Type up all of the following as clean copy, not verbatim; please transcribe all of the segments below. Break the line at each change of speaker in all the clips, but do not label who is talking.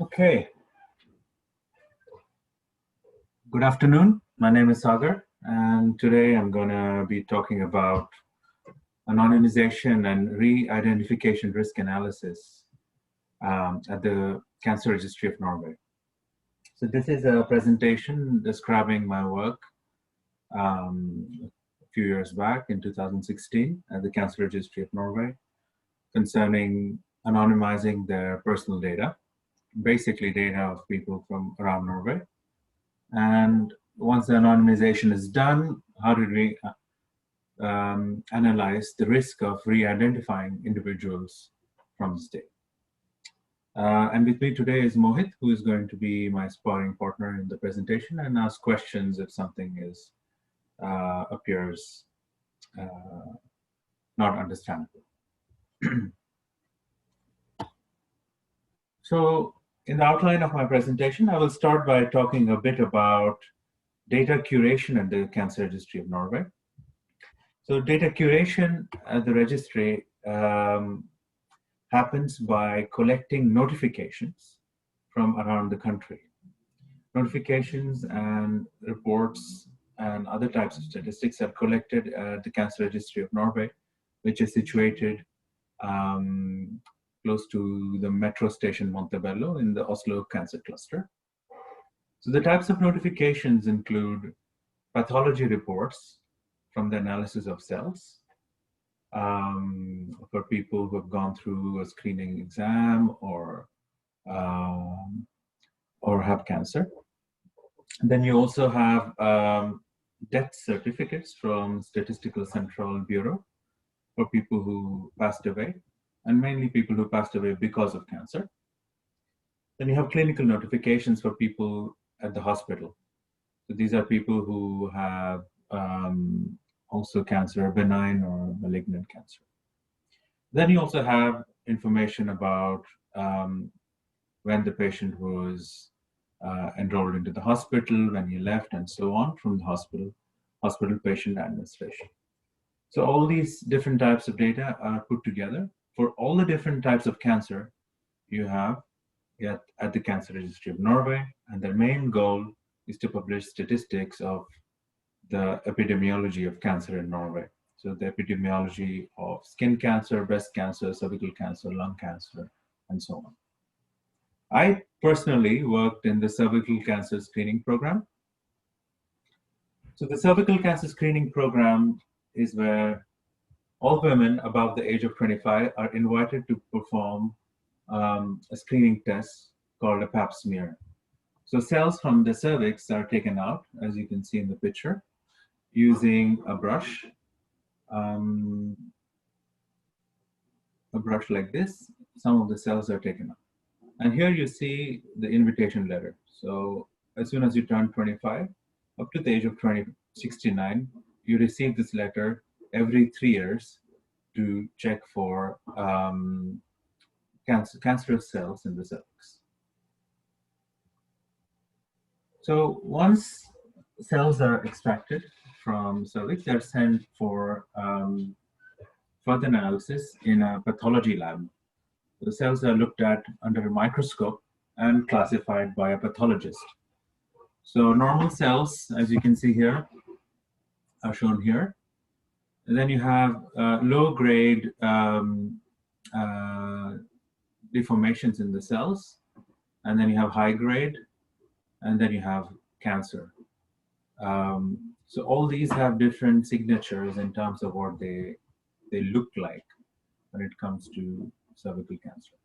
Okay. Good afternoon. My name is Sagar, and today I'm going to be talking about anonymization and re-identification risk analysis at the Cancer Registry of Norway. So this is a presentation describing my work a few years back in 2016 at the Cancer Registry of Norway concerning anonymizing their personal data, basically data of people from around Norway. And once the anonymization is done, how did we analyze the risk of re-identifying individuals from this data? And with me today is Mohit, who is going to be my sparring partner in the presentation and ask questions if something is appears not understandable. So in the outline of my presentation, I will start by talking a bit about data curation at the Cancer Registry of Norway. So data curation at the registry happens by collecting notifications from around the country. Notifications and reports and other types of statistics are collected at the Cancer Registry of Norway, which is situated close to the metro station Montebello in the Oslo cancer cluster. So the types of notifications include pathology reports from the analysis of cells for people who have gone through a screening exam or have cancer. And then you also have death certificates from Statistical Central Bureau for people who passed away, and mainly people who passed away because of cancer. Then you have clinical notifications for people at the hospital. So these are people who have also cancer, benign or malignant cancer. Then you also have information about when the patient was enrolled into the hospital, when he left, and so on from the hospital patient administration. So all these different types of data are put together for all the different types of cancer you have at the Cancer Registry of Norway, and their main goal is to publish statistics of the epidemiology of cancer in Norway. So the epidemiology of skin cancer, breast cancer, cervical cancer, lung cancer, and so on. I personally worked in the cervical cancer screening program. So the cervical cancer screening program is where all women above the age of 25 are invited to perform a screening test called a pap smear. So cells from the cervix are taken out, as you can see in the picture, using a brush like this. Some of the cells are taken out. And here you see the invitation letter. So as soon as you turn 25, up to the age of 69, you receive this letter every 3 years to check for cancerous cells in the cervix. So once cells are extracted from cervix, they're sent for further analysis in a pathology lab. The cells are looked at under a microscope and classified by a pathologist. So normal cells, as you can see here, are shown here. And then you have low-grade deformations in the cells, and then you have high-grade, and then you have cancer. So all these have different signatures in terms of what they look like when it comes to cervical cancer.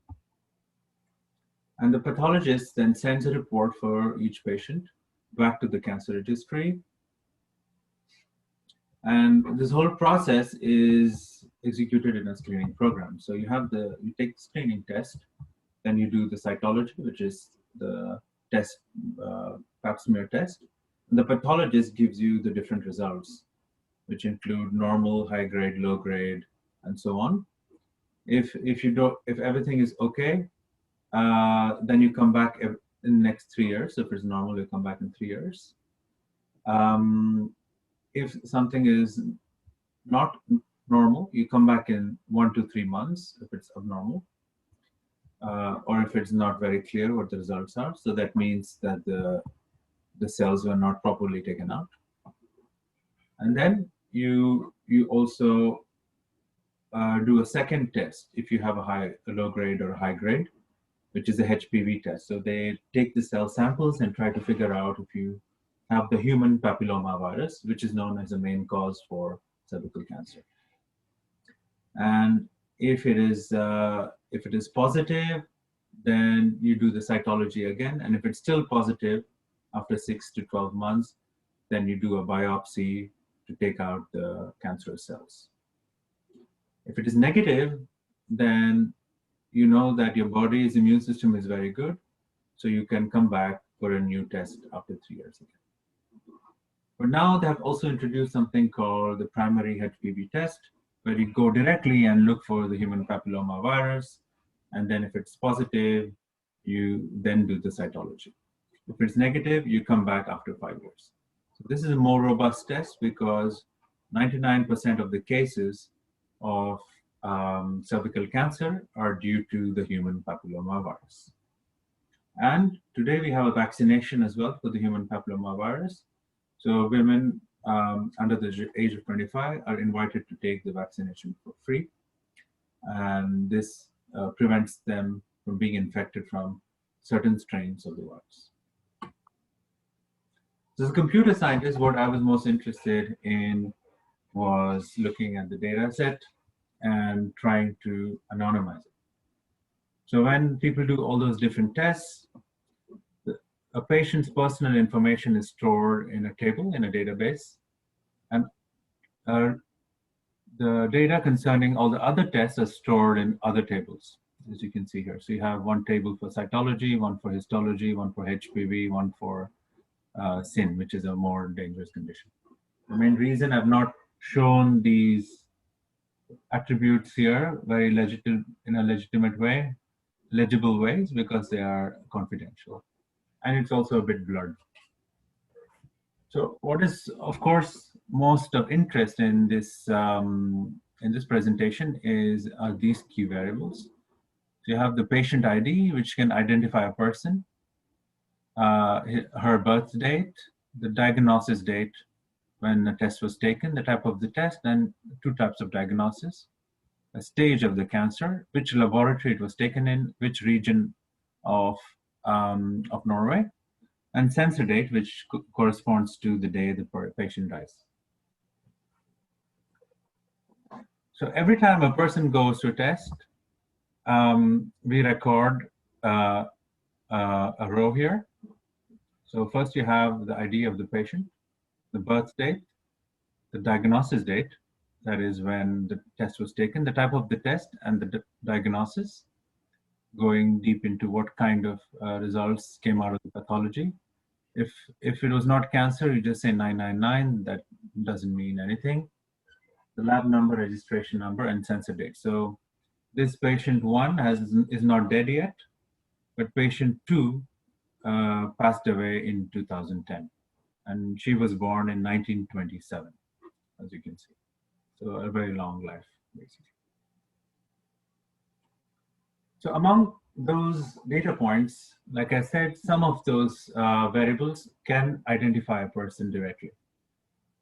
And the pathologist then sends a report for each patient back to the cancer registry. And this whole process is executed in a screening program. So you take the screening test, then you do the cytology, which is the test, pap smear test. And the pathologist gives you the different results, which include normal, high grade, low grade, and so on. If everything is okay, then you come back in the next 3 years. So if it's normal, you come back in 3 years. If something is not normal, you come back in 1 to 3 months if it's abnormal, or if it's not very clear what the results are. So that means that the cells were not properly taken out. And then you also do a second test if you have a low grade or a high grade, which is a HPV test. So they take the cell samples and try to figure out if you have the human papilloma virus, which is known as the main cause for cervical cancer. And if it is positive, then you do the cytology again. And if it's still positive after 6 to 12 months, then you do a biopsy to take out the cancerous cells. If it is negative, then you know that your body's immune system is very good, so you can come back for a new test after 3 years again. But now they have also introduced something called the primary HPV test, where you go directly and look for the human papilloma virus, and then if it's positive, you then do the cytology. If it's negative, you come back after 5 years. So this is a more robust test because 99% of the cases of cervical cancer are due to the human papilloma virus. And today we have a vaccination as well for the human papilloma virus. So women under the age of 25 are invited to take the vaccination for free. And this prevents them from being infected from certain strains of the virus. So as a computer scientist, what I was most interested in was looking at the data set and trying to anonymize it. So when people do all those different tests, a patient's personal information is stored in a table, in a database, and the data concerning all the other tests are stored in other tables, as you can see here. So you have one table for cytology, one for histology, one for HPV, one for SIN, which is a more dangerous condition. The main reason I've not shown these attributes here very in a legitimate way, legible ways, because they are confidential. And it's also a bit blurred. So what is, of course, most of interest in this presentation is these key variables. So you have the patient ID, which can identify a person, her birth date, the diagnosis date when the test was taken, the type of the test, and 2 types of diagnosis, a stage of the cancer, which laboratory it was taken in, which region of Norway, and sensor date, which corresponds to the day the patient dies. So every time a person goes to a test, we record a row here. So first you have the ID of the patient, the birth date, the diagnosis date, that is when the test was taken, the type of the test, and the diagnosis, going deep into what kind of results came out of the pathology. If it was not cancer, you just say 999, that doesn't mean anything. The lab number, registration number, and sensor date. So this patient 1 is not dead yet, but patient 2 passed away in 2010. And she was born in 1927, as you can see. So a very long life, basically. So among those data points, like I said, some of those variables can identify a person directly.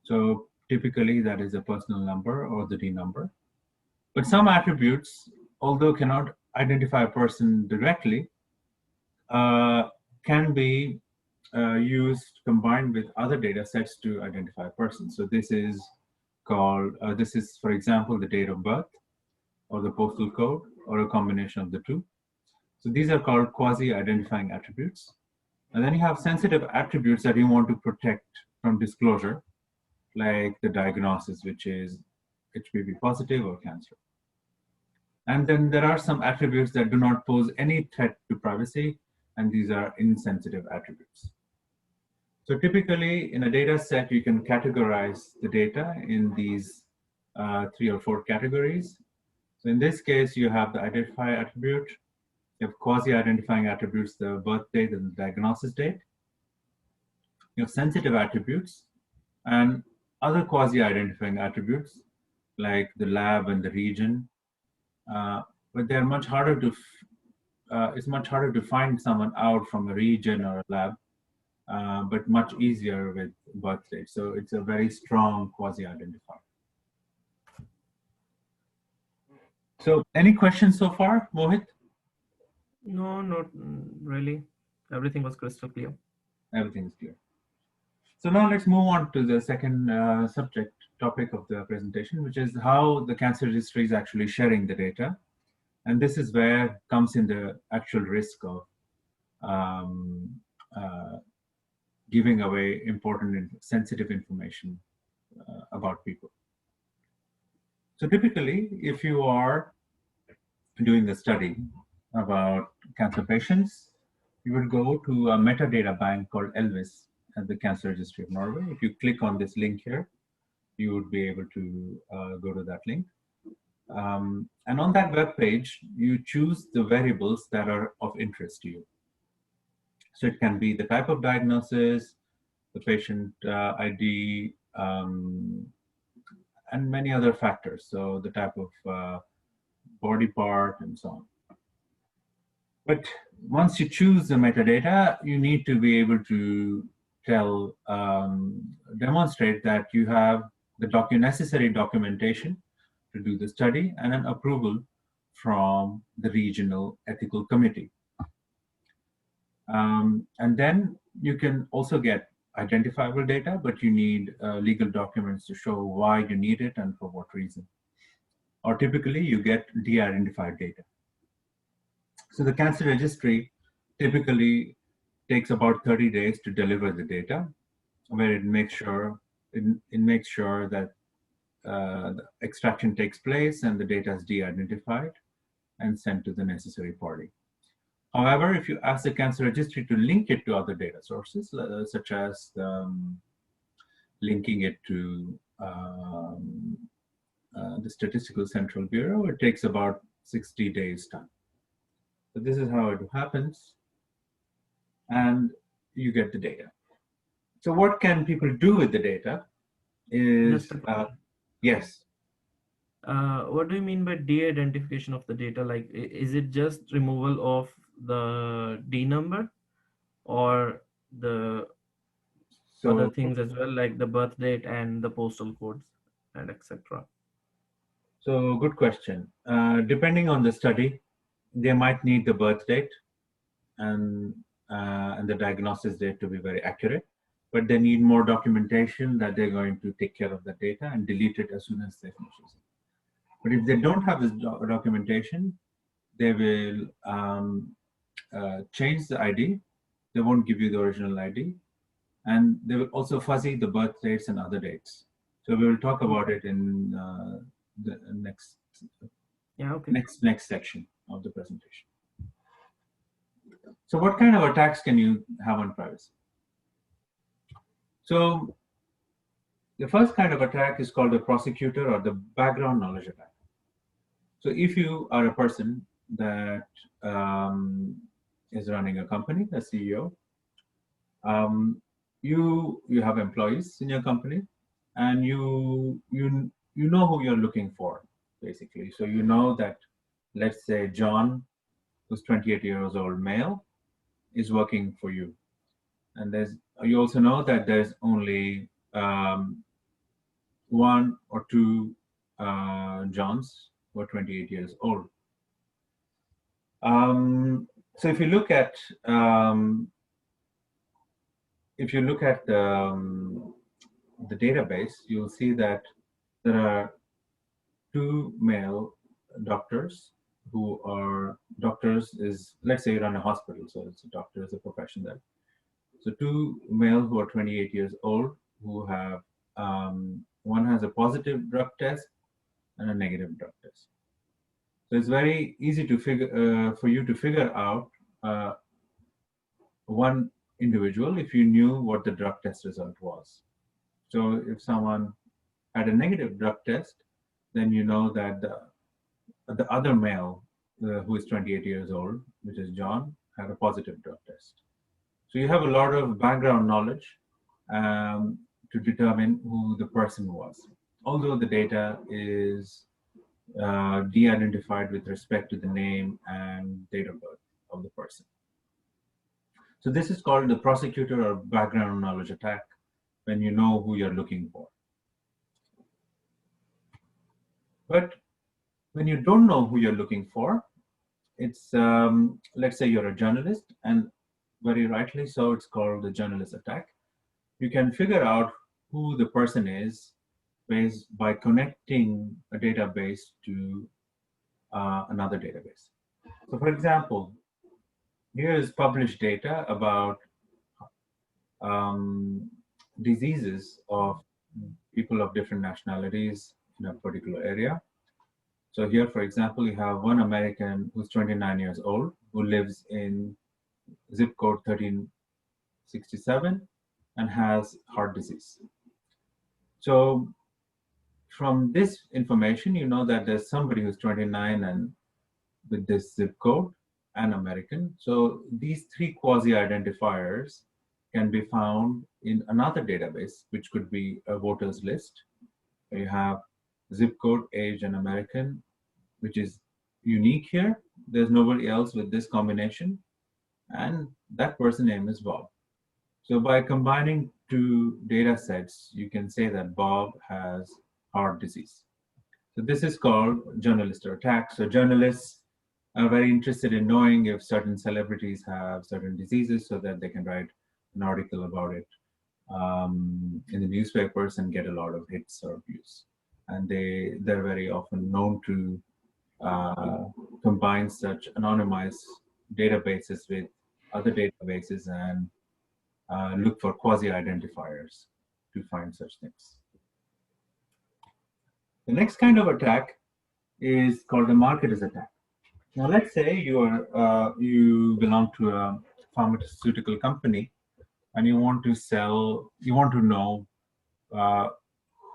So typically that is a personal number or the D number. But some attributes, although cannot identify a person directly, can be used combined with other data sets to identify a person. So this is called, for example, the date of birth or the postal code or a combination of the two. So these are called quasi-identifying attributes. And then you have sensitive attributes that you want to protect from disclosure, like the diagnosis, which is HPV positive or cancer. And then there are some attributes that do not pose any threat to privacy, and these are insensitive attributes. So typically in a data set, you can categorize the data in these 3 or 4 categories. So in this case, you have the identifier attribute, you have quasi-identifying attributes, the birth date and the diagnosis date. You have sensitive attributes and other quasi-identifying attributes like the lab and the region, but they're much harder to. It's much harder to find someone out from a region or a lab, but much easier with birth date. So it's a very strong quasi-identifier. So any questions so far, Mohit?
No, not really. Everything was crystal clear.
Everything is clear. So now let's move on to the second subject topic of the presentation, which is how the cancer registry is actually sharing the data. And this is where comes in the actual risk of um, uh, giving away important and sensitive information about people. So typically, if you are doing a study about cancer patients, you would go to a metadata bank called ELVIS at the Cancer Registry of Norway. If you click on this link here, you would be able to go to that link. And on that web page, you choose the variables that are of interest to you. So it can be the type of diagnosis, the patient ID, and many other factors. So the type of body part and so on. But once you choose the metadata, you need to be able to demonstrate that you have the necessary documentation to do the study and an approval from the regional ethical committee. And then you can also get identifiable data, but you need legal documents to show why you need it and for what reason. Or typically you get de-identified data. So the cancer registry typically takes about 30 days to deliver the data, where it makes sure that the extraction takes place and the data is de-identified and sent to the necessary party. However, if you ask the cancer registry to link it to other data sources, such as linking it to the Statistical Central Bureau, it takes about 60 days time. So this is how it happens, and you get the data. So what can people do with the data is,
Just a question.
yes.
What do you mean by de-identification of the data? Like, is it just removal of the D number, or the other
So,
things as well, like the birth date and the postal codes and etc.?
so good question. Depending on the study, they might need the birth date and the diagnosis date to be very accurate, but they need more documentation that they're going to take care of the data and delete it as soon as they finish it. But if they don't have this documentation, they will change the ID. They won't give you the original ID, and they will also fuzzy the birth dates and other dates. So we will talk about it in the next
Yeah, okay.
next section of the presentation. So what kind of attacks can you have on privacy? So the first kind of attack is called the prosecutor or the background knowledge attack. So if you are a person that is running a company, a CEO, you have employees in your company, and you know who you're looking for, basically. So you know that, let's say John, who's 28 years old, male, is working for you, and you also know that there's only one or two Johns who are 28 years old. So if you look at the database, you'll see that there are two male doctors who are doctors. Is, let's say you run a hospital, so it's a doctor is a profession there. So two male who are 28 years old who have one has a positive drug test and a negative drug test. So it's very easy to for you to figure out one individual if you knew what the drug test result was. So if someone had a negative drug test, then you know that the other male who is 28 years old, which is John, had a positive drug test. So you have a lot of background knowledge to determine who the person was. although the data is de-identified with respect to the name and date of birth of the person. So this is called the prosecutor or background knowledge attack, when you know who you're looking for. But when you don't know who you're looking for, it's, let's say you're a journalist, and very rightly so, it's called the journalist attack. You can figure out who the person is based by connecting a database to another database. So for example, here is published data about diseases of people of different nationalities in a particular area. So here, for example, you have one American who's 29 years old, who lives in zip code 1367 and has heart disease. So from this information, you know that there's somebody who's 29 and with this zip code and American. So these three quasi-identifiers can be found in another database, which could be a voters list. You have zip code, age, and American, which is unique here. There's nobody else with this combination. And that person name is Bob. So by combining two data sets, you can say that Bob has heart disease. So this is called journalist attack. So journalists are very interested in knowing if certain celebrities have certain diseases so that they can write an article about it in the newspapers and get a lot of hits or views. And they're very often known to combine such anonymized databases with other databases and look for quasi-identifiers to find such things. The next kind of attack is called the marketer's attack. Now, let's say you belong to a pharmaceutical company and you want to know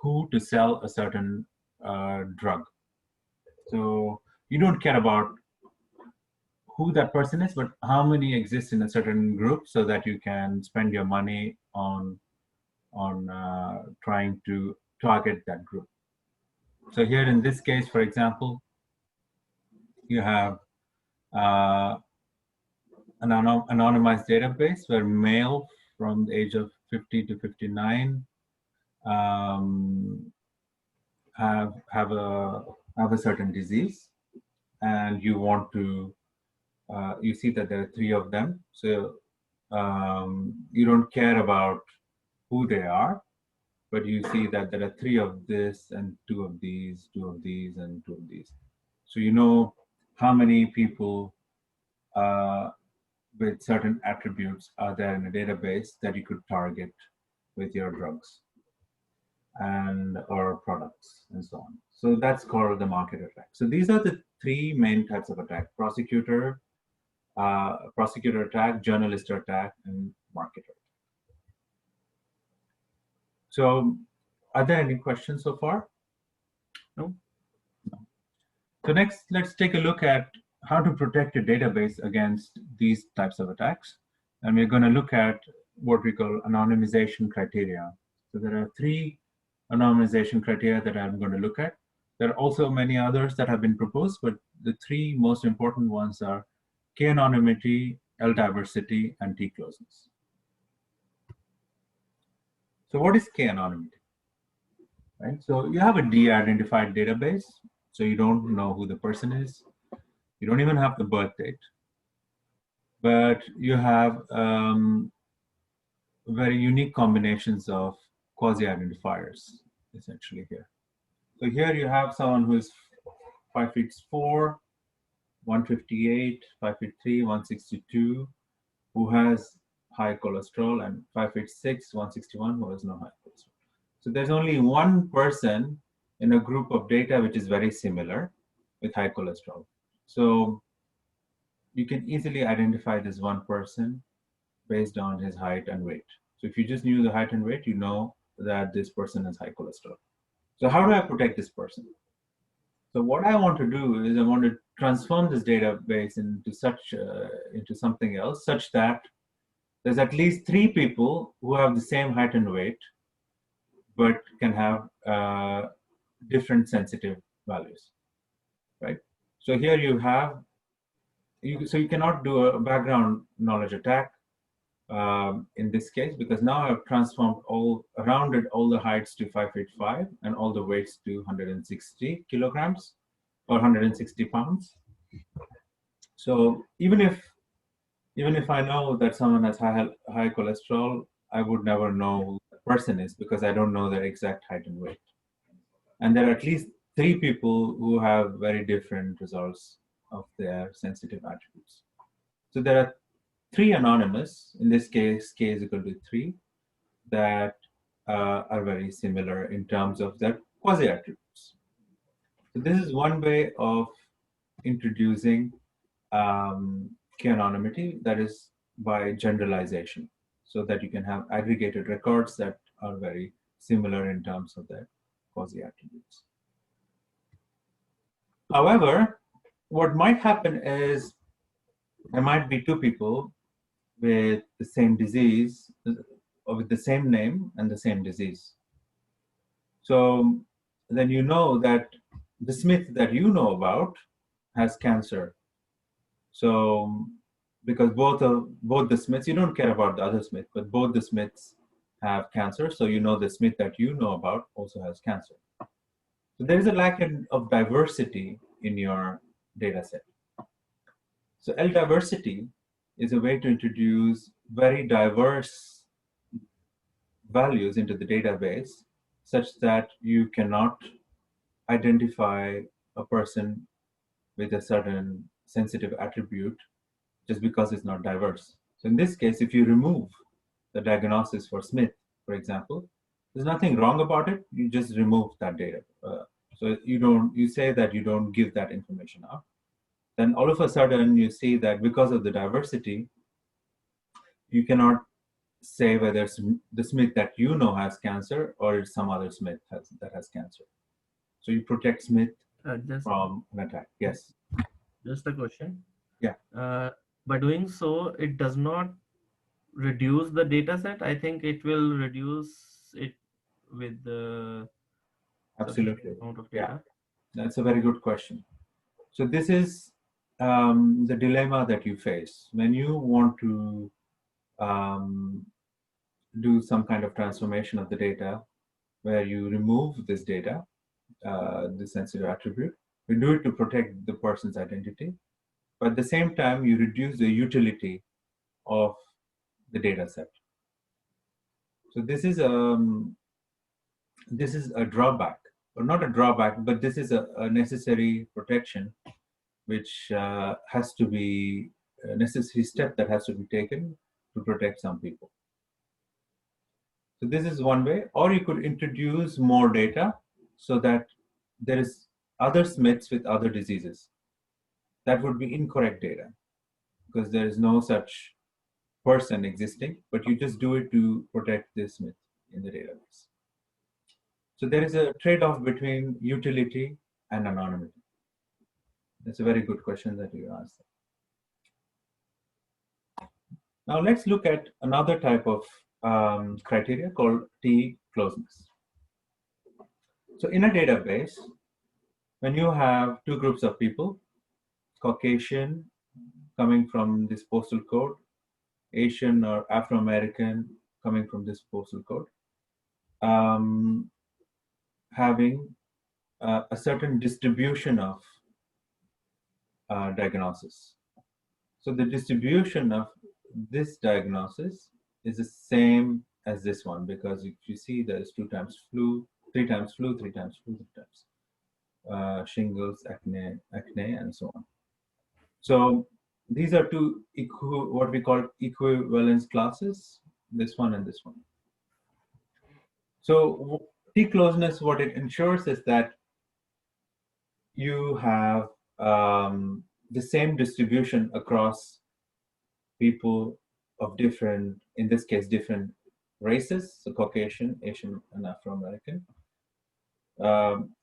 who to sell a certain drug. So you don't care about who that person is, but how many exist in a certain group, so that you can spend your money on trying to target that group. So here in this case, for example, you have an anonymized database where male from the age of 50 to 59 have a certain disease, and you want to you see that there are 3 of them. So you don't care about who they are, but you see that there are 3 of this and 2 of these, 2 of these, and 2 of these. So you know how many people with certain attributes are there in a database that you could target with your drugs and or products and so on. So that's called the market attack. So these are the 3 main types of attack: prosecutor attack, journalist attack, and marketer. So are there any questions so far?
No.
So next, let's take a look at how to protect a database against these types of attacks. And we're going to look at what we call anonymization criteria. So there are 3 anonymization criteria that I'm going to look at. There are also many others that have been proposed, but the 3 most important ones are K-anonymity, L-diversity, and t-closeness. So what is K-anonymity? Right? So you have a de-identified database, so you don't know who the person is. You don't even have the birth date, but you have very unique combinations of quasi-identifiers, essentially here. So here you have someone who is 5'4", 158, 5'3", 162, who has high cholesterol, and 5'6", 161, who has no high cholesterol. So there's only one person in a group of data which is very similar with high cholesterol. So you can easily identify this one person based on his height and weight. So if you just knew the height and weight, you know that this person has high cholesterol. So how do I protect this person? So what I want to do is I want to transform this database into something else, such that there's at least 3 people who have the same height and weight, but can have different sensitive values, right? So here you have, so you cannot do a background knowledge attack in this case, because now I've transformed rounded all the heights to 5 feet 5 and all the weights to 160 kilograms or 160 pounds. So even if I know that someone has high cholesterol, I would never know who the person is because I don't know their exact height and weight. And there are at least 3 people who have very different results of their sensitive attributes. So there are 3 anonymous, in this case, k is equal to 3, that are very similar in terms of their quasi-attributes. So this is one way of introducing K-anonymity, that is by generalization, so that you can have aggregated records that are very similar in terms of their quasi-attributes. However, what might happen is there might be 2 people with the same disease, or with the same name and the same disease. So then you know that the Smith that you know about has cancer. So because both the Smiths, you don't care about the other Smith, but both the Smiths have cancer. So you know the Smith that you know about also has cancer. So there is a lack of diversity in your data set. So L diversity is a way to introduce very diverse values into the database such that you cannot identify a person with a certain sensitive attribute just because it's not diverse. So in this case, if you remove the diagnosis for Smith, for example, there's nothing wrong about it. You just remove that data. So you say that you don't give that information out. Then all of a sudden you see that because of the diversity, you cannot say whether it's the Smith that you know has cancer or it's some other Smith that has cancer. So you protect Smith from an attack. Yes.
Just a question.
Yeah.
By doing so, it does not reduce the data set. I think it will reduce it with the
Absolutely.
amount of data.
Yeah. That's a very good question. So this is the dilemma that you face when you want to do some kind of transformation of the data where you remove this data, the sensitive attribute. You do it to protect the person's identity, but at the same time, you reduce the utility of the data set. So this is a drawback, or not a drawback, but this is a necessary protection, which has to be a necessary step that has to be taken to protect some people. So this is one way, or you could introduce more data so that there is other Smiths with other diseases. That would be incorrect data because there is no such person existing, but you just do it to protect this Smith in the database. So there is a trade-off between utility and anonymity. That's a very good question that you asked. Now let's look at another type of criteria called t-closeness. So in a database, when you have 2 groups of people, Caucasian coming from this postal code, Asian or Afro-American coming from this postal code, having a certain distribution of diagnosis. So the distribution of this diagnosis is the same as this one, because if you see there's 2 times flu, 3 times flu, 3 times flu, 3 times shingles, acne, and so on. So these are 2 what we call equivalence classes, this one and this one. So t-closeness, what it ensures is that you have the same distribution across people of different, in this case, different races, so Caucasian, Asian, and Afro-American,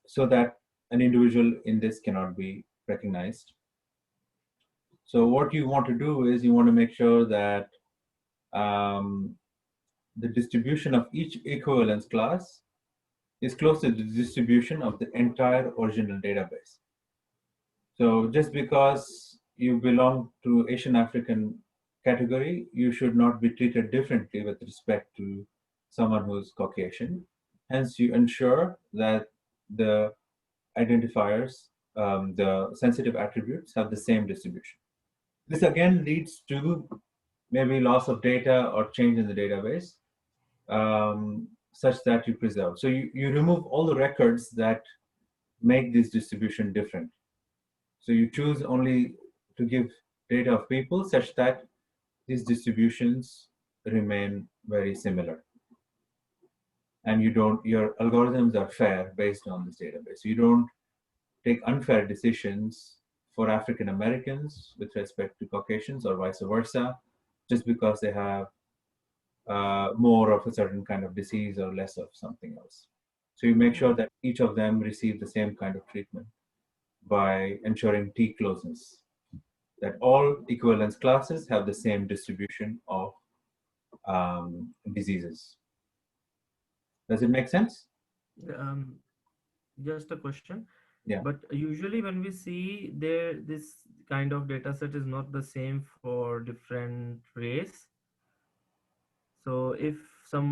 so that an individual in this cannot be recognized. So what you want to do is you want to make sure that the distribution of each equivalence class is close to the distribution of the entire original database. So just because you belong to Asian African category, you should not be treated differently with respect to someone who's Caucasian. Hence, you ensure that the identifiers, the sensitive attributes have the same distribution. This again leads to maybe loss of data or change in the database, such that you preserve. So you remove all the records that make this distribution different. So you choose only to give data of people such that these distributions remain very similar. And your algorithms are fair based on this database. So you don't take unfair decisions for African Americans with respect to Caucasians or vice versa, just because they have more of a certain kind of disease or less of something else. So you make sure that each of them receive the same kind of treatment by ensuring t-closeness, that all equivalence classes have the same distribution of diseases. Does it make sense?
Um, just a question.
Yeah.
But usually when we see there, this kind of data set is not the same for different race. So if there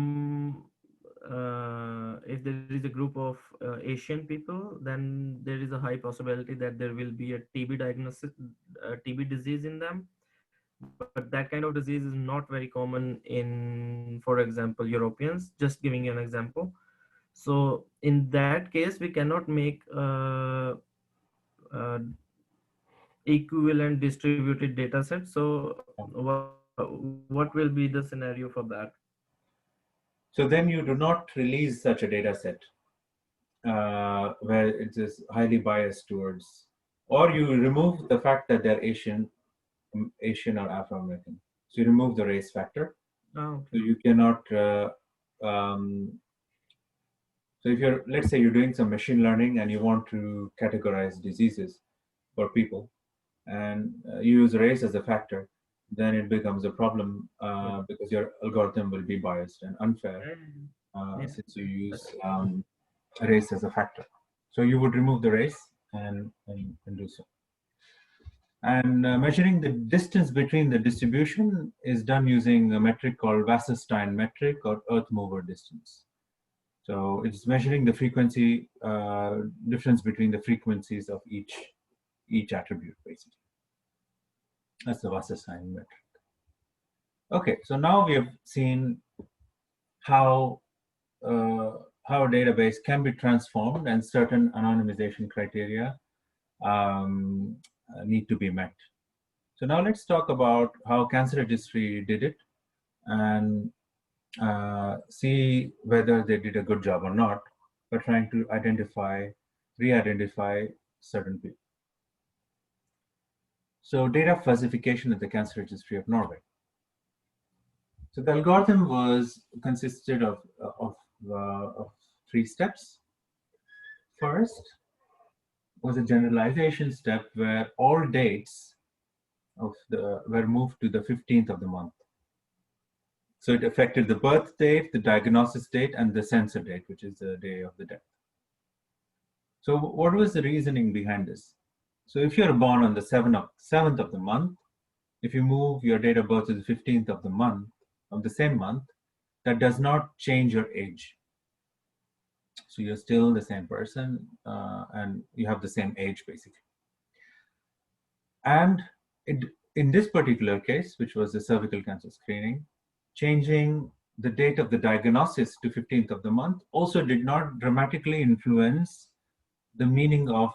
is a group of Asian people, then there is a high possibility that there will be a TB diagnosis, TB disease in them. But that kind of disease is not very common in, for example, Europeans. Just giving you an example. So in that case, we cannot make uh, equivalent distributed data set. So what will be the scenario for that?
So then you do not release such a data set where it is highly biased towards, or you remove the fact that they're Asian or Afro-American. So you remove the race factor.
Oh,
So
okay.
you cannot, so if let's say you're doing some machine learning and you want to categorize diseases for people and you use race as a factor, then it becomes a problem because your algorithm will be biased and unfair
Yeah,
since you use
that's
race as a factor. So you would remove the race and do so. And measuring the distance between the distribution is done using a metric called Wasserstein metric or earth mover distance. So it's measuring the frequency difference between the frequencies of each attribute, basically. That's the Wasserstein metric. Okay, so now we have seen how how a database can be transformed and certain anonymization criteria need to be met. So now let's talk about how Cancer Registry did it and see whether they did a good job or not by trying to re-identify certain people. So data fuzzification at the Cancer Registry of Norway. So the algorithm consisted of three steps. First was a generalization step where all dates were moved to the 15th of the month. So it affected the birth date, the diagnosis date, and the censor date, which is the day of the death. So what was the reasoning behind this? So if you're born on the 7th of the month, if you move your date of birth to the 15th of the month, of the same month, that does not change your age. So you're still the same person and you have the same age, basically. And in this particular case, which was the cervical cancer screening, changing the date of the diagnosis to 15th of the month also did not dramatically influence the meaning of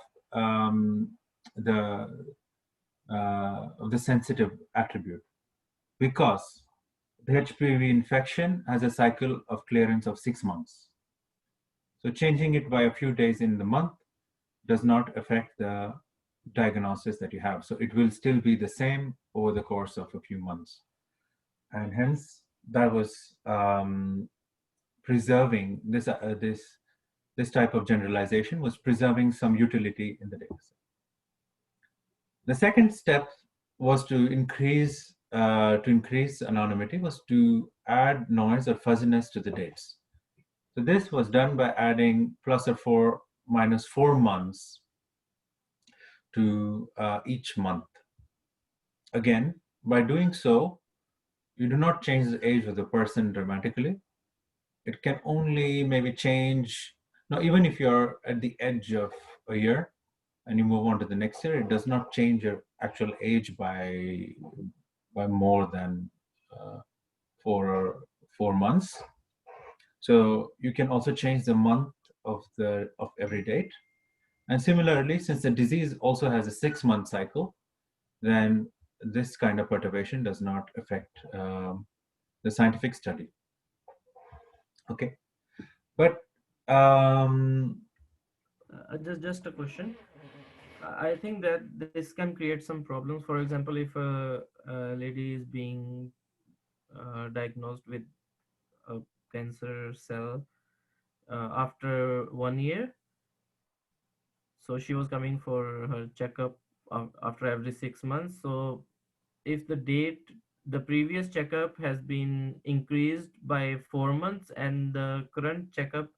the sensitive attribute, because the HPV infection has a cycle of clearance of 6 months. So changing it by a few days in the month does not affect the diagnosis that you have. So it will still be the same over the course of a few months. And hence, that was preserving this type of generalization was preserving some utility in the dataset. The second step was to increase anonymity, was to add noise or fuzziness to the dates. So this was done by adding +4 - 4 months to each month. Again, by doing so, you do not change the age of the person dramatically. It can only maybe change. Now, even if you're at the edge of a year and you move on to the next year, it does not change your actual age by more than uh, 4 months. So you can also change the month of every date. And similarly, since the disease also has a 6-month cycle, then this kind of perturbation does not affect the scientific study. Okay, but
Just a question. I think that this can create some problems. For example, if a lady is being diagnosed with a cancer cell after 1 year, so she was coming for her checkup after every 6 months. So if the previous checkup has been increased by 4 months and the current checkup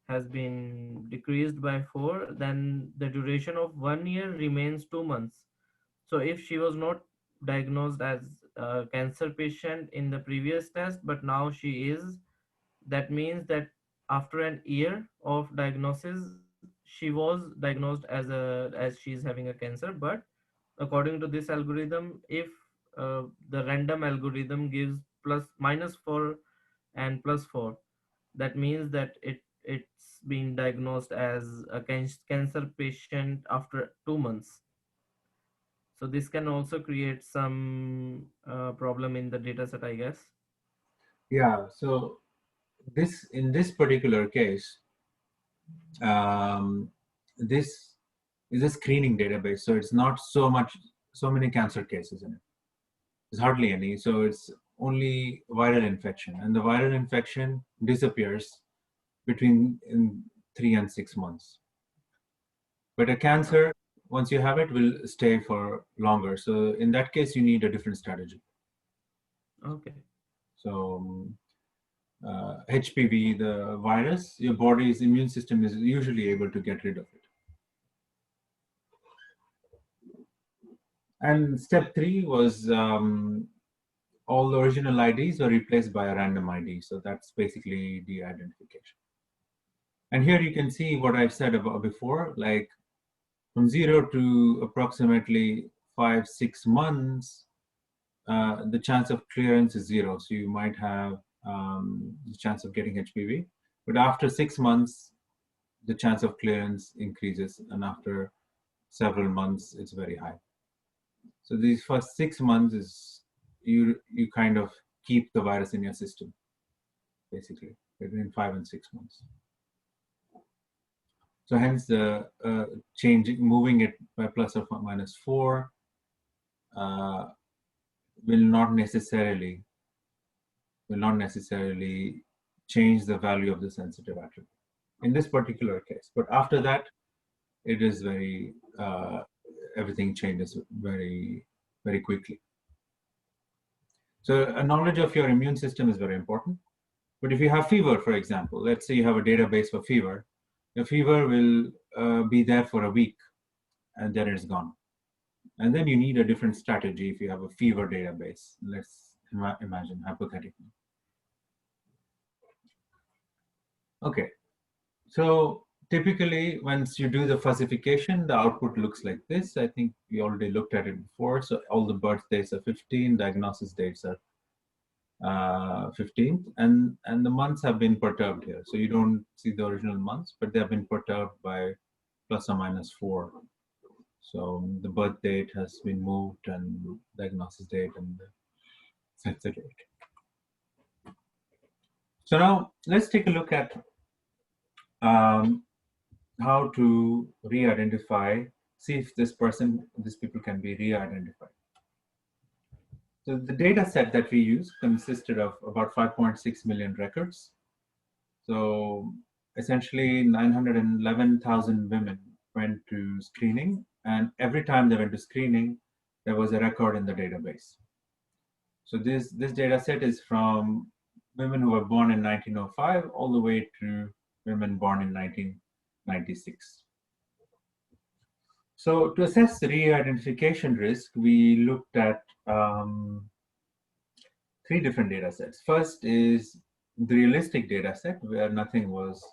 has been decreased by 4, then the duration of 1 year remains 2 months. So if she was not diagnosed as a cancer patient in the previous test, but now she is, that means that after an year of diagnosis, she was diagnosed as she's having a cancer. But according to this algorithm, if the random algorithm gives plus minus 4 and plus 4, that means that it's been diagnosed as a cancer patient after 2 months. So this can also create some problem in the data set, I guess.
yeah, so in this particular case, um, this is a screening database, so it's not so many cancer cases in it. There's hardly any, so it's only viral infection, and the viral infection disappears between in 3 and 6 months. But a
Uh,
cancer, once you have it, will stay for longer. So in that case, you need a different strategy.
okay.
So HPV, the virus, your body's immune system is usually able to get rid of it. And step 3 was all the original IDs were replaced by a random ID. So that's basically de-identification. And here you can see what I've said about before, like from 0 to approximately 5-6 months, the chance of clearance is 0. So you might have the chance of getting HPV. But after 6 months, the chance of clearance increases. And after several months, it's very high. So these first 6 months is you kind of keep the virus in your system, basically, between 5 and 6 months. So hence the moving it by ±4 uh, will not necessarily change the value of the sensitive attribute in this particular case. But after that, it is very everything changes very, very quickly. So a knowledge of your immune system is very important. But if you have fever, for example, let's say you have a database for fever, the fever will be there for a week and then it's gone. And then you need a different strategy if you have a fever database. Let's imagine hypothetically. Okay, so typically once you do the fuzzification, the output looks like this. I think we already looked at it before. So all the birth dates are 15, diagnosis dates are 15th, and the months have been perturbed here. So you don't see the original months, but they have been perturbed by ±4. So the birth date has been moved, and diagnosis date, and the sensor date. So now let's take a look at um, how to re-identify, see if these people can be re-identified. So the data set that we use consisted of about 5.6 million records. So essentially 911,000 women went to screening, and every time they went to screening, there was a record in the database. So this data set is from women who were born in 1905 all the way to women born in 1996. So to assess the re-identification risk, we looked at three different data sets. First is the realistic data set where nothing was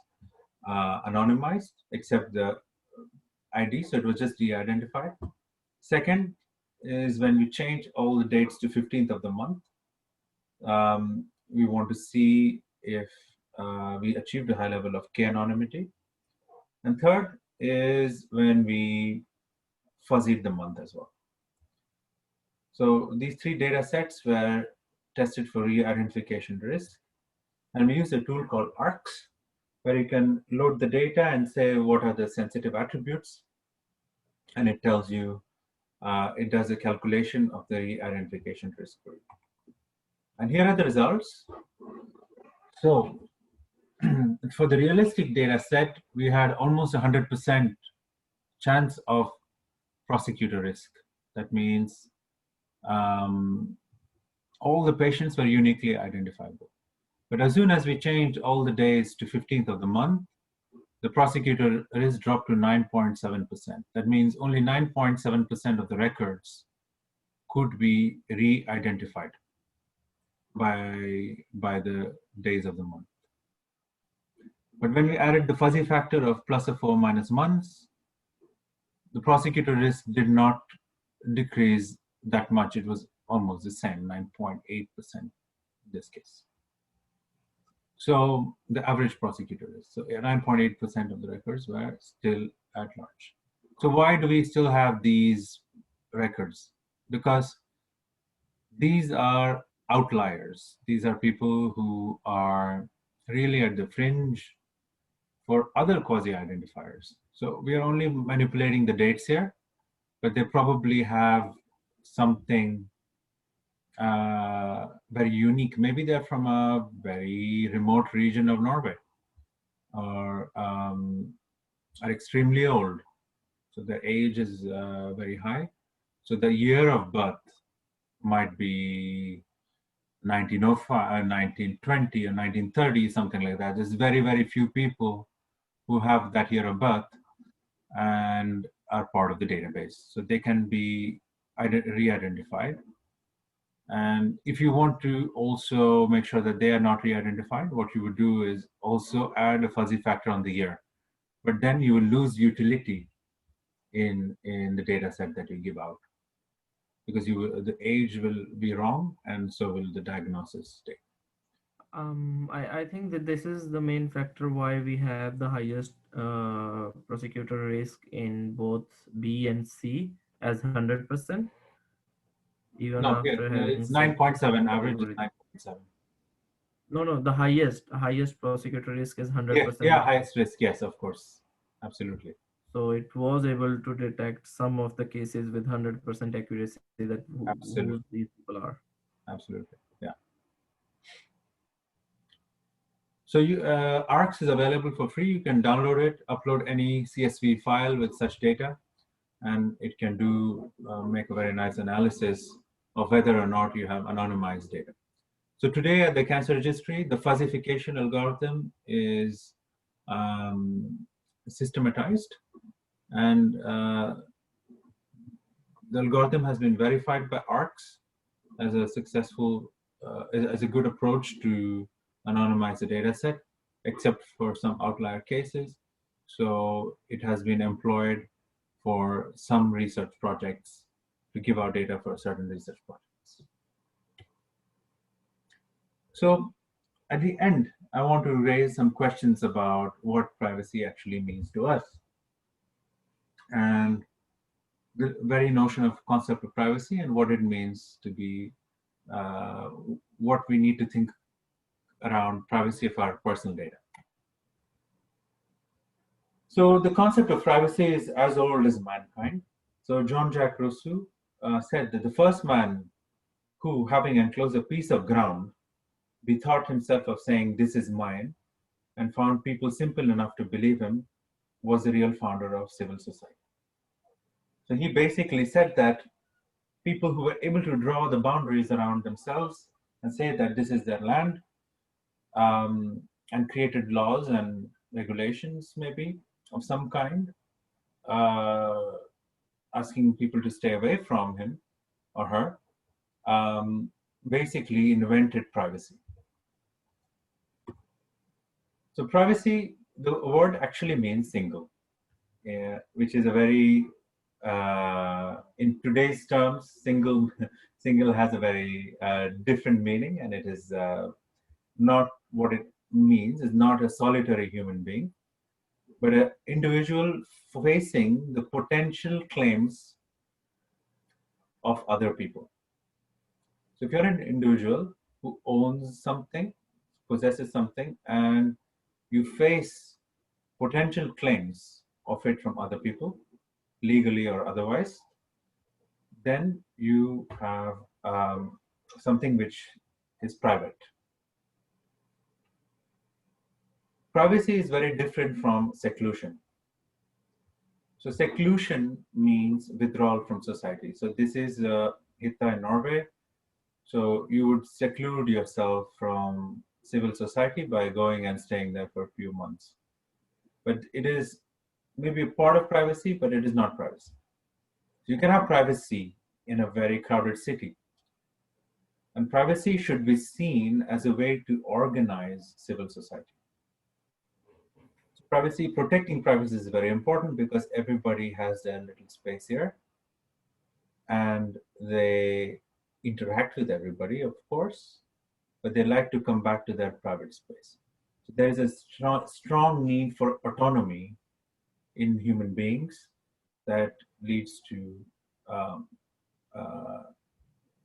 anonymized except the ID, so it was just de-identified. Second is when we change all the dates to 15th of the month. We want to see if we achieved a high level of K-anonymity. And third is when we fuzzied the month as well. So these three data sets were tested for re-identification risk. And we use a tool called ARCS, where you can load the data and say what are the sensitive attributes. And it tells you, it does a calculation of the re-identification risk for you. And here are the results. So for the realistic data set, we had almost 100% chance of prosecutor risk. That means all the patients were uniquely identifiable. But as soon as we changed all the days to 15th of the month, the prosecutor risk dropped to 9.7%. That means only 9.7% of the records could be re-identified by the days of the month. But when we added the fuzzy factor of plus or 4 minus months, the prosecutor risk did not decrease that much. It was almost the same, 9.8% in this case. So the average prosecutor risk, so 9.8% of the records were still at large. So why do we still have these records? Because these are outliers. These are people who are really at the fringe for other quasi-identifiers. So we are only manipulating the dates here, but they probably have something very unique. Maybe they're from a very remote region of Norway, or are extremely old. So their age is very high. So the year of birth might be 1905, 1920, or 1930, something like that. There's very, very few people who have that year of birth and are part of the database. So they can be re-identified. And if you want to also make sure that they are not re-identified, what you would do is also add a fuzzy factor on the year. But then you will lose utility in the data set that you give out, because the age will be wrong, and so will the diagnosis stay.
I think that this is the main factor why we have the highest prosecutor risk in both B and C as 100%, even
No,
after having
it's 9.7,
second
average is
algorithm.
9.7.
No, the highest prosecutor risk is
Yeah,
100%.
yeah, highest risk, yes, of course, absolutely.
So it was able to detect some of the cases with 100% accuracy that who
Absolutely,
these people are.
absolutely, yeah. So ARCS is available for free. You can download it, upload any CSV file with such data, and it can make a very nice analysis of whether or not you have anonymized data. So today at the Cancer Registry, the fuzzification algorithm is systematized, and the algorithm has been verified by ARCS as a successful, as a good approach to anonymize the data set, except for some outlier cases. So it has been employed for some research projects to give out data for certain research projects. So at the end, I want to raise some questions about what privacy actually means to us. And the very notion of concept of privacy and what it means to be, what we need to think around privacy of our personal data. So the concept of privacy is as old as mankind. So Jean-Jacques Rousseau said that the first man who, having enclosed a piece of ground, bethought himself of saying, "This is mine," and found people simple enough to believe him, was the real founder of civil society. So he basically said that people who were able to draw the boundaries around themselves and say that this is their land, and created laws and regulations, maybe of some kind, uh, asking people to stay away from him or her, basically invented privacy. So privacy, the word actually means single, which is a very, in today's terms, single, single has a very different meaning, and it is not what it means. Is not a solitary human being, but an individual facing the potential claims of other people. So if you're an individual who owns something, possesses something, and you face potential claims of it from other people, legally or otherwise, then you have something which is private. Privacy is very different from seclusion. So seclusion means withdrawal from society. So this is Hitta in Norway. So you would seclude yourself from civil society by going and staying there for a few months. But it is maybe a part of privacy, but it is not privacy. You can have privacy in a very crowded city. And privacy should be seen as a way to organize civil society. So privacy, protecting privacy is very important because everybody has their little space here. And they interact with everybody, of course, but they like to come back to their private space. So there is a strong need for autonomy in human beings that leads to um, uh,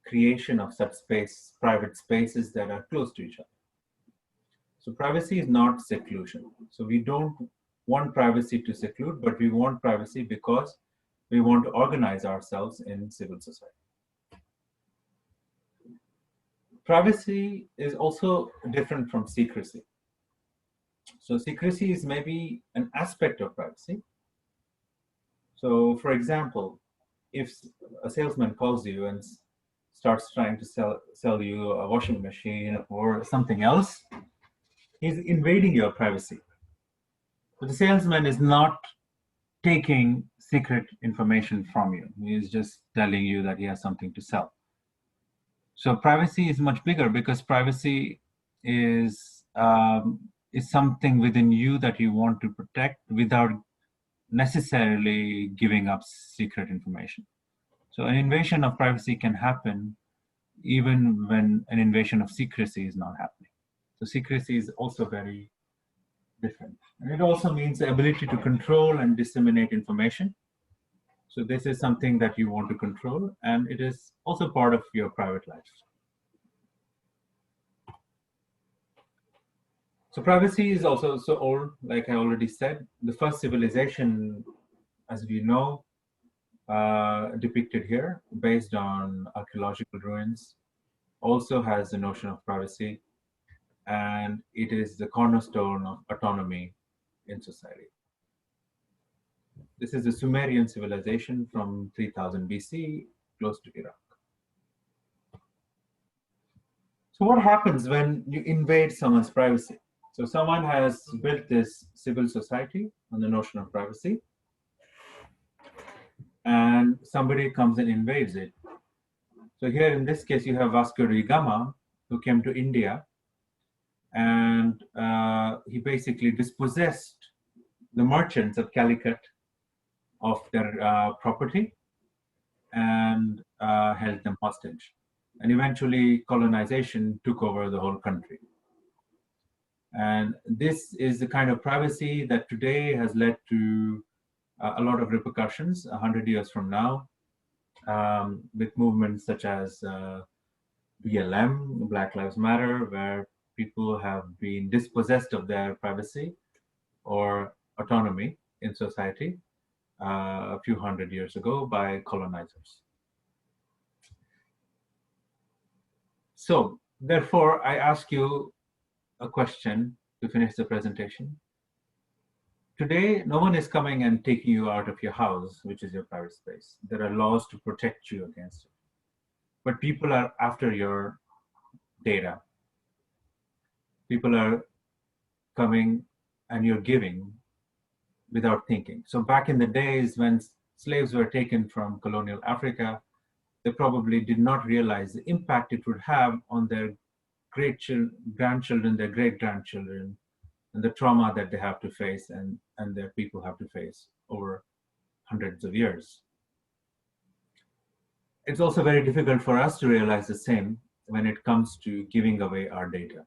creation of such space, private spaces that are close to each other. So privacy is not seclusion. So we don't want privacy to seclude, but we want privacy because we want to organize ourselves in civil society. Privacy is also different from secrecy. So secrecy is maybe an aspect of privacy. So for example, if a salesman calls you and starts trying to sell you a washing machine or something else, he's invading your privacy. But the salesman is not taking secret information from you. He is just telling you that he has something to sell. So privacy is much bigger because privacy is something within you that you want to protect without necessarily giving up secret information. So an invasion of privacy can happen even when an invasion of secrecy is not happening. So secrecy is also very different. And it also means the ability to control and disseminate information. So this is something that you want to control, and it is also part of your private life. So privacy is also so old, like I already said. The first civilization, as we know, depicted here, based on archaeological ruins, also has the notion of privacy, and it is the cornerstone of autonomy in society. This is the Sumerian civilization from 3000 BC, close to Iraq. So what happens when you invade someone's privacy? So someone has built this civil society on the notion of privacy, and somebody comes and invades it. So here in this case, you have Vasco da Gama, who came to India, and he basically dispossessed the merchants of Calicut of their property and held them hostage. And eventually colonization took over the whole country. And this is the kind of privacy that today has led to a lot of repercussions 100 years from now, with movements such as BLM, Black Lives Matter, where people have been dispossessed of their privacy or autonomy in society a few hundred years ago by colonizers. So therefore, I ask you a question to finish the presentation. Today, no one is coming and taking you out of your house, which is your private space. There are laws to protect you against it. But people are after your data. People are coming and you're giving without thinking. So back in the days when slaves were taken from colonial Africa, they probably did not realize the impact it would have on their grandchildren, their great grandchildren, and the trauma that they have to face and their people have to face over hundreds of years. It's also very difficult for us to realize the same when it comes to giving away our data.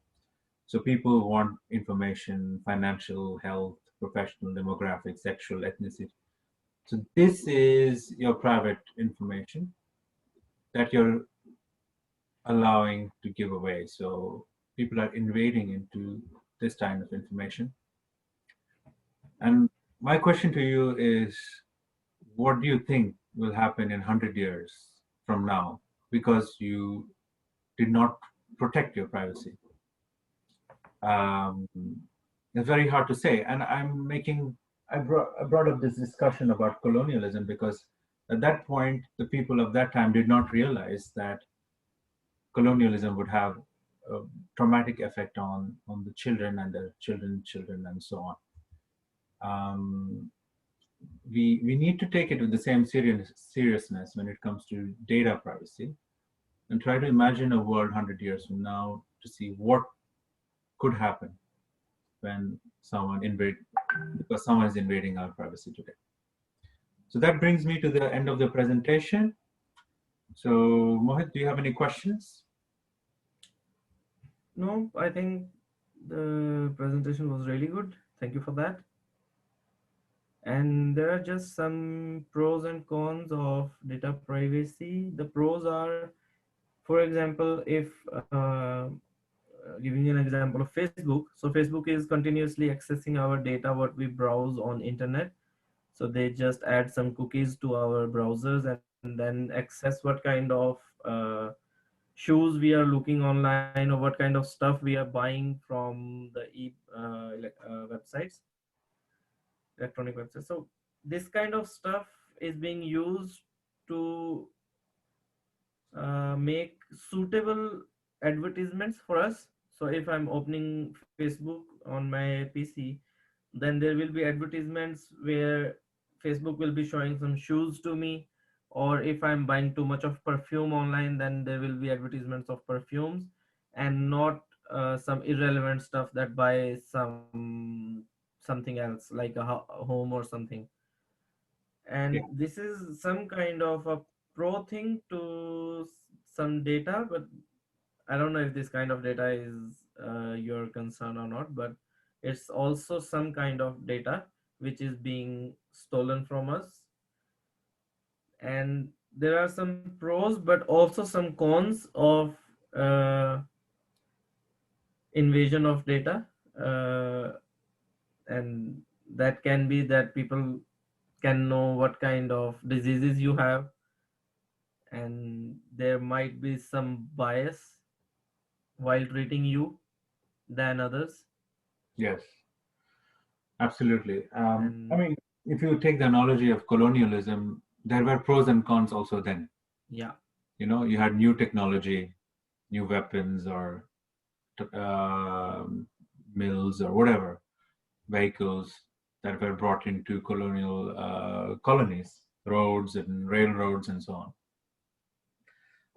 So people want information, financial, health, professional, demographic, sexual, ethnicity. So this is your private information that you're allowing to give away. So people are invading into this kind of information. And my question to you is, what do you think will happen in 100 years from now because you did not protect your privacy? Um, it's very hard to say. And I brought up this discussion about colonialism because at that point, the people of that time did not realize that colonialism would have a traumatic effect on the children and their children, and so on. Um, we need to take it with the same seriousness when it comes to data privacy and try to imagine a world 100 years from now to see what could happen when because someone is invading our privacy today. So that brings me to the end of the presentation. So Mohit, do you have any questions?
No, I think the presentation was really good. Thank you for that. And there are just some pros and cons of data privacy. The pros are, for example, if giving you an example of Facebook. So Facebook is continuously accessing our data, what we browse on internet. So they just add some cookies to our browsers and then access what kind of uh, shoes we are looking online, or what kind of stuff we are buying from the websites, electronic websites. So this kind of stuff is being used to make suitable advertisements for us. So if I'm opening Facebook on my PC, then there will be advertisements where Facebook will be showing some shoes to me. Or if I'm buying too much of perfume online, then there will be advertisements of perfumes, and not some irrelevant stuff that buy something else like a home or something.
Yeah.
And this is some kind of a pro thing to some data, but I don't know if this kind of data is your concern or not, but it's also some kind of data which is being stolen from us. And there are some pros but also some cons of uh, invasion of data. uh, and that can be that people can know what kind of diseases you have, and there might be some bias while treating you than others.
Yes, absolutely. I
And
mean, if you take the analogy of colonialism, there were pros and cons also then.
yeah,
You had new technology, new weapons, or uh, mills, or whatever, vehicles that were brought into colonial colonies, roads and railroads and so on.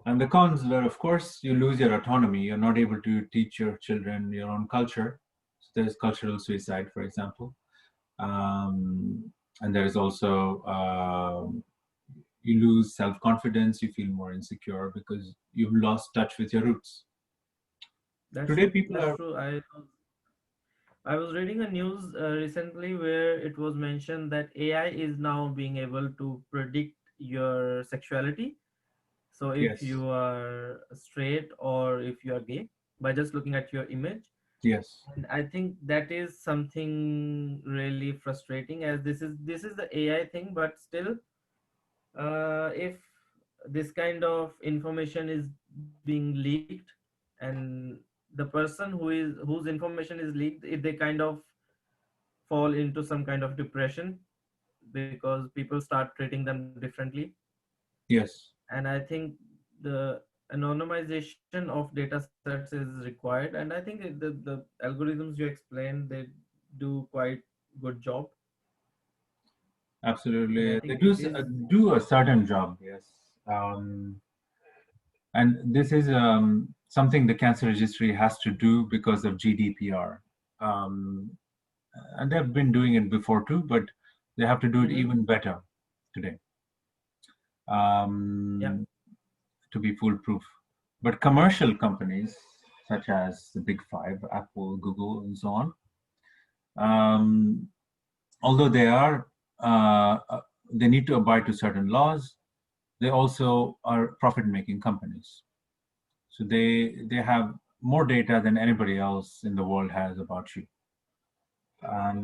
And the cons were, of course, you lose your autonomy. You're not able to teach your children your own culture. So there's cultural suicide, for example. And there is also, you lose self-confidence. You feel more insecure because you've lost touch with your roots.
that's
Today,
true.
people
That's
are,
true. I was reading a news recently where it was mentioned that AI is now being able to predict your sexuality. So if
yes,
you are straight or if you are gay, by just looking at your image.
yes,
And I think that is something really frustrating, as this is the AI thing, but still, if this kind of information is being leaked, and the person whose information is leaked, if they kind of fall into some kind of depression because people start treating them differently.
yes,
And I think the anonymization of data sets is required, and I think the algorithms you explained, they do quite good job, and I
Absolutely, they
think it is.
do a certain job, yes. Um, and this is something the cancer registry has to do because of GDPR. Um, and they've been doing it before too, but they have to do it
Mm-hmm.
even better today
Yeah,
um, to be foolproof. But commercial companies such as the big five, Apple, Google, and so on, um, although uh, uh, they need to abide to certain laws, they also are profit-making companies. So they have more data than anybody else in the world has about you.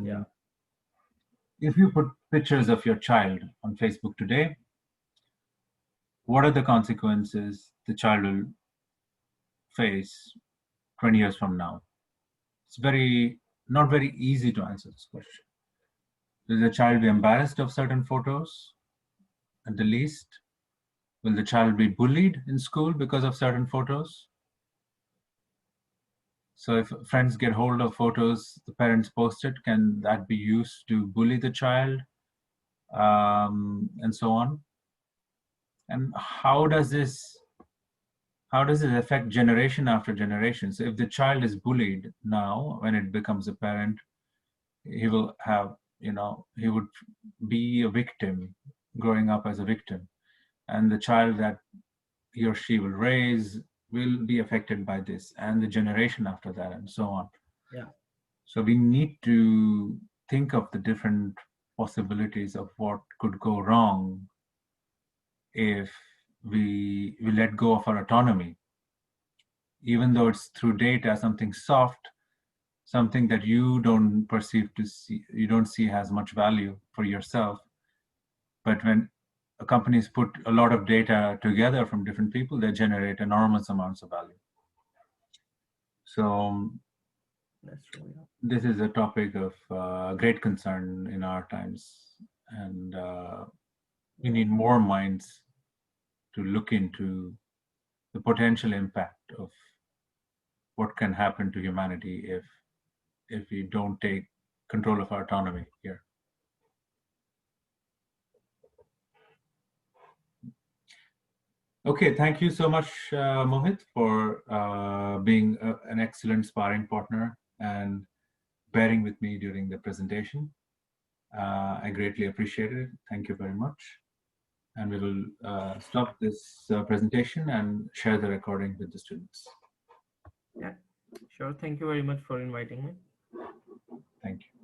yeah,
Um, if you put pictures of your child on Facebook today, what are the consequences the child will face 20 years from now? It's not very easy to answer this question. Will the child be embarrassed of certain photos at the least? Will the child be bullied in school because of certain photos? So if friends get hold of photos the parents posted, can that be used to bully the child, and so on? And how does it affect generation after generation? So if the child is bullied now, when it becomes a parent, he will have, he would be a victim, growing up as a victim, and the child that he or she will raise will be affected by this, and the generation after that, and so on.
yeah,
So we need to think of the different possibilities of what could go wrong if we let go of our autonomy, even though it's through data, something soft, something that you don't see has much value for yourself. But when companies put a lot of data together from different people, they generate enormous amounts of value. So
that's true. Yeah.
this is a topic of great concern in our times, and we
Yeah.
need more minds to look into the potential impact of what can happen to humanity if we don't take control of our autonomy here. Okay, thank you so much, Mohit, for being an excellent sparring partner and bearing with me during the presentation. I greatly appreciate it. Thank you very much. And we will stop this presentation and share the recording with the students.
Yeah, sure. Thank you very much for inviting me.
Thank you.